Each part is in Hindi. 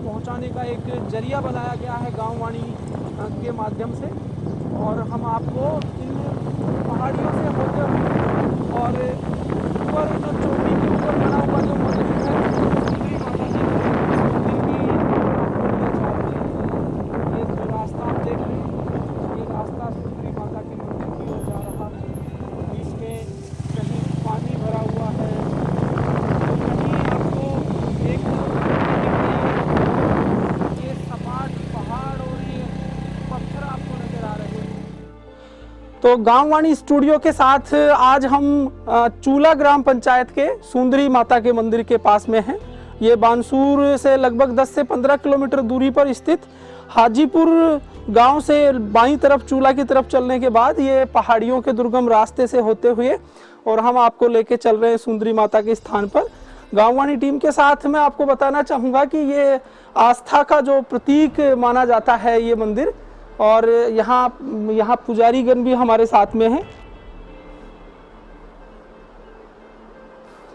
पहुंचाने का एक जरिया बनाया गया है गाँव वाणी के माध्यम से। और हम आपको इन पहाड़ियों से होते हुए और ऊपर जो चोटी के ऊपर बना हुआ जो मंदिर है सुंदरी माता जी मंदिर की ये जो रास्ता आप देख रहे हैं, ये रास्ता सुंदरी माता के मंदिर की ओर जा रहा है। बीच में कहीं पानी भरा हुआ है, कहीं आपको एक ये सपाट पहाड़ और ये पत्थर आपको नजर आ रहे हैं। तो गाँव वाणी स्टूडियो के साथ आज हम चूला ग्राम पंचायत के सुंदरी माता के मंदिर के पास में हैं। ये बानसूर से लगभग 10 से 15 किलोमीटर दूरी पर स्थित हाजीपुर गांव से बाईं तरफ चूला की तरफ चलने के बाद ये पहाड़ियों के दुर्गम रास्ते से होते हुए और हम आपको लेके चल रहे हैं सुंदरी माता के स्थान पर। गाँव वाणी टीम के साथ मैं आपको बताना चाहूँगा कि ये आस्था का जो प्रतीक माना जाता है ये मंदिर, और यहाँ पुजारीगण भी हमारे साथ में हैं।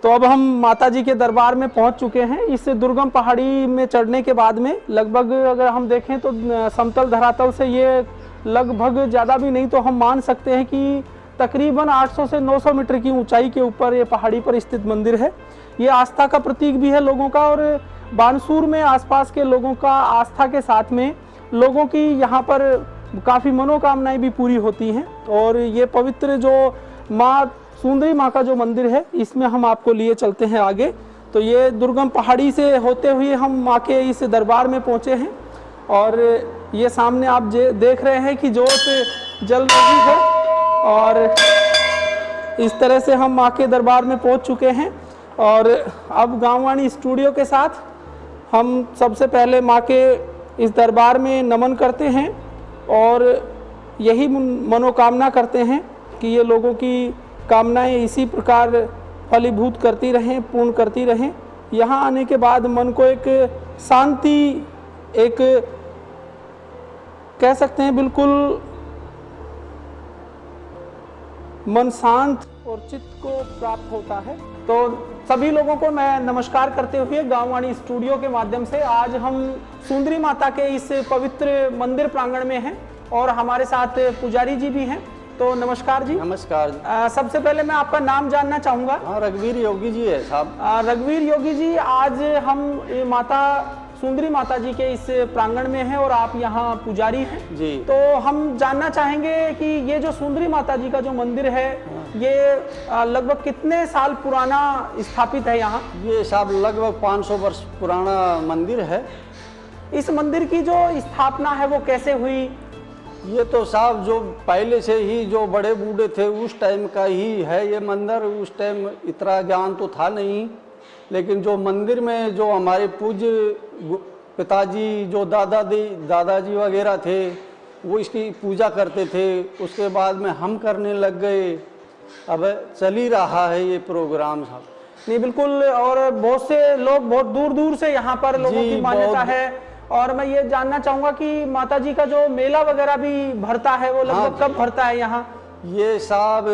तो अब हम माता जी के दरबार में पहुंच चुके हैं। इस दुर्गम पहाड़ी में चढ़ने के बाद में लगभग अगर हम देखें तो समतल धरातल से ये लगभग ज़्यादा भी नहीं तो हम मान सकते हैं कि तकरीबन 800 से 900 मीटर की ऊंचाई के ऊपर ये पहाड़ी पर स्थित मंदिर है। ये आस्था का प्रतीक भी है लोगों का, और बानसूर में आसपास के लोगों का आस्था के साथ में लोगों की यहाँ पर काफ़ी मनोकामनाएं भी पूरी होती हैं। और ये पवित्र जो माँ सुंदरी माँ का जो मंदिर है इसमें हम आपको लिए चलते हैं आगे। तो ये दुर्गम पहाड़ी से होते हुए हम माँ के इस दरबार में पहुँचे हैं, और ये सामने आप देख रहे हैं कि जोत जल रही है। और इस तरह से हम माँ के दरबार में पहुँच चुके हैं। और अब गाँव वाणी स्टूडियो के साथ हम सबसे पहले माँ के इस दरबार में नमन करते हैं और यही मनोकामना करते हैं कि ये लोगों की कामनाएं इसी प्रकार फलीभूत करती रहें, पूर्ण करती रहें। यहाँ आने के बाद मन को एक शांति, एक कह सकते हैं बिल्कुल मन शांत और चित्त को प्राप्त होता है। तो सभी लोगों को मैं नमस्कार करते हुए गाँव वाणी स्टूडियो के माध्यम से आज हम सुंदरी माता के इस पवित्र मंदिर प्रांगण में हैं और हमारे साथ पुजारी जी भी हैं। तो नमस्कार जी। नमस्कार जी। सबसे पहले मैं आपका नाम जानना चाहूँगा। हाँ, रघुवीर योगी जी है साहब। रघुवीर योगी जी, आज हम माता सुंदरी माता जी के इस प्रांगण में हैं और आप यहाँ पुजारी हैं जी। तो हम जानना चाहेंगे कि ये जो सुंदरी माता जी का जो मंदिर है ये लगभग कितने साल पुराना स्थापित है यहाँ? ये साहब लगभग 500 वर्ष पुराना मंदिर है। इस मंदिर की जो स्थापना है वो कैसे हुई? ये तो साहब जो पहले से ही जो बड़े बूढ़े थे उस टाइम का ही है ये मंदिर। उस टाइम इतना ज्ञान तो था नहीं, लेकिन जो मंदिर में जो हमारे पूज्य पिताजी जो दादाजी वगैरह थे वो इसकी पूजा करते थे। उसके बाद में हम करने लग गए। अब चल ही रहा है ये प्रोग्राम साहब। नहीं बिल्कुल, और बहुत से लोग बहुत दूर दूर से यहाँ पर लोगों की मान्यता है। और मैं ये जानना चाहूँगा कि माता जी का जो मेला वगैरह भी भरता है वो लगभग कब भरता है यहाँ? ये साहब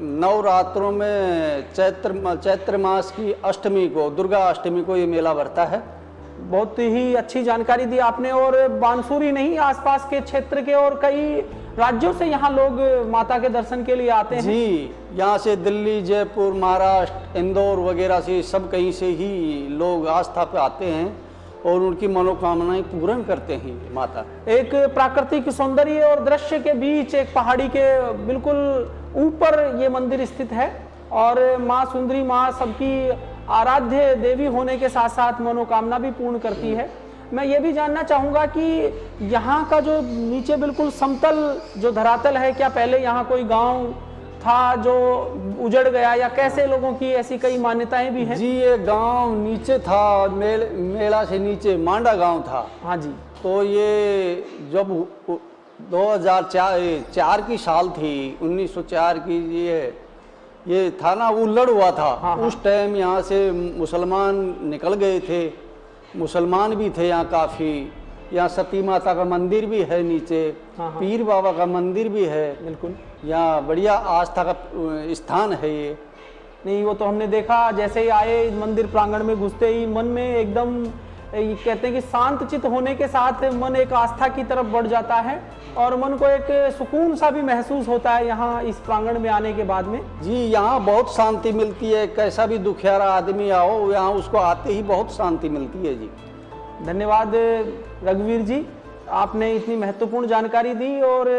नवरात्रों में चैत्र मास की अष्टमी को, दुर्गा अष्टमी को ये मेला भरता है। बहुत ही अच्छी जानकारी दी आपने। और बानसूर ही नहीं, आसपास के क्षेत्र के और कई राज्यों से यहाँ लोग माता के दर्शन के लिए आते हैं जी। यहाँ से दिल्ली, जयपुर, महाराष्ट्र, इंदौर वगैरह से सब कहीं से ही लोग आस्था पे आते हैं और उनकी मनोकामनाएं पूर्ण करते हैं माता। एक प्राकृतिक सौंदर्य और दृश्य के बीच एक पहाड़ी के बिल्कुल ऊपर ये मंदिर स्थित है। और माँ सुंदरी माँ सबकी आराध्य देवी होने के साथ साथ मनोकामना भी पूर्ण करती है। मैं ये भी जानना चाहूँगा कि यहाँ का जो नीचे बिल्कुल समतल जो धरातल है, क्या पहले यहाँ कोई गांव था जो उजड़ गया, या कैसे लोगों की ऐसी कई मान्यताएं भी हैं? जी, ये गांव नीचे था, मेला से नीचे मांडा गांव था। हाँ जी। तो ये जब 2004 की साल थी, 1904 की ये था ना, उल्लड़ हुआ था। हाँ। उस टाइम यहाँ से मुसलमान निकल गए थे। मुसलमान भी थे यहाँ काफ़ी। यहाँ सती माता का मंदिर भी है नीचे। हाँ। पीर बाबा का मंदिर भी है। बिल्कुल, यहाँ बढ़िया आस्था का स्थान है ये। नहीं वो तो हमने देखा, जैसे ही आए मंदिर प्रांगण में घुसते ही मन में एकदम ये कहते हैं कि शांत चित्त होने के साथ मन एक आस्था की तरफ बढ़ जाता है और मन को एक सुकून सा भी महसूस होता है यहाँ इस प्रांगण में आने के बाद में। जी, यहाँ बहुत शांति मिलती है। कैसा भी दुखियारा आदमी आओ, यहाँ उसको आते ही बहुत शांति मिलती है जी। धन्यवाद रघुवीर जी, आपने इतनी महत्वपूर्ण जानकारी दी और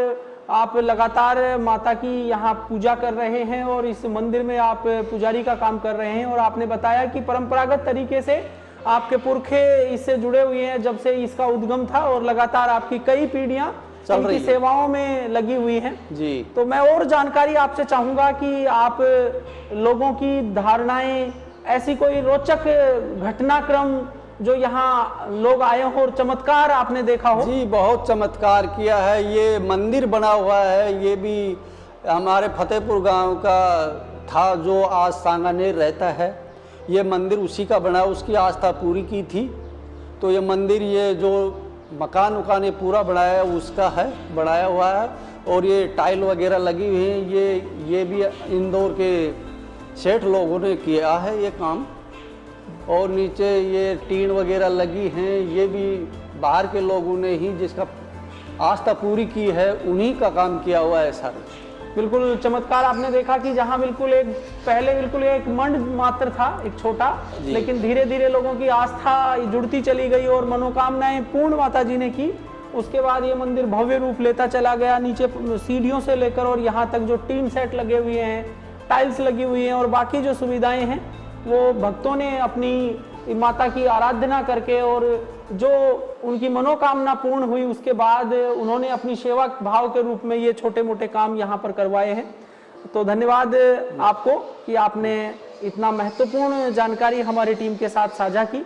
आप लगातार माता की यहाँ पूजा कर रहे हैं और इस मंदिर में आप पुजारी का काम कर रहे हैं और आपने बताया कि परंपरागत तरीके से आपके पुरखे इससे जुड़े हुए हैं जब से इसका उद्गम था और लगातार आपकी कई पीढ़ियां इनकी सेवाओं में लगी हुई हैं जी। तो मैं और जानकारी आपसे चाहूंगा कि आप लोगों की धारणाएं, ऐसी कोई रोचक घटनाक्रम जो यहाँ लोग आए हो और चमत्कार आपने देखा हो। जी, बहुत चमत्कार किया है। ये मंदिर बना हुआ है, ये भी हमारे फतेहपुर गांव का था जो आज सांगानेर रहता है। ये मंदिर उसी का बना, उसकी आस्था पूरी की थी। तो ये मंदिर, ये जो मकान उकान ये पूरा बनाया उसका है, बनाया हुआ है। और ये टाइल वगैरह लगी हुई हैं, ये भी इंदौर के सेठ लोगों ने किया है ये काम। और नीचे ये टीन वगैरह लगी हैं, ये भी बाहर के लोगों ने ही जिसका आस्था पूरी की है उन्हीं का काम किया हुआ है सर। बिल्कुल चमत्कार आपने देखा कि जहाँ बिल्कुल एक पहले बिल्कुल एक मंड मात्र था, एक छोटा, लेकिन धीरे धीरे लोगों की आस्था जुड़ती चली गई और मनोकामनाएं पूर्ण माता जी ने की। उसके बाद ये मंदिर भव्य रूप लेता चला गया, नीचे सीढ़ियों से लेकर और यहाँ तक जो टीन सेट लगे हुए हैं, टाइल्स लगी हुई हैं और बाकी जो सुविधाएं हैं वो भक्तों ने अपनी माता की आराधना करके और जो उनकी मनोकामना पूर्ण हुई उसके बाद उन्होंने अपनी सेवा भाव के रूप में ये छोटे मोटे काम यहाँ पर करवाए हैं। तो धन्यवाद आपको कि आपने इतना महत्वपूर्ण जानकारी हमारी टीम के साथ साझा की।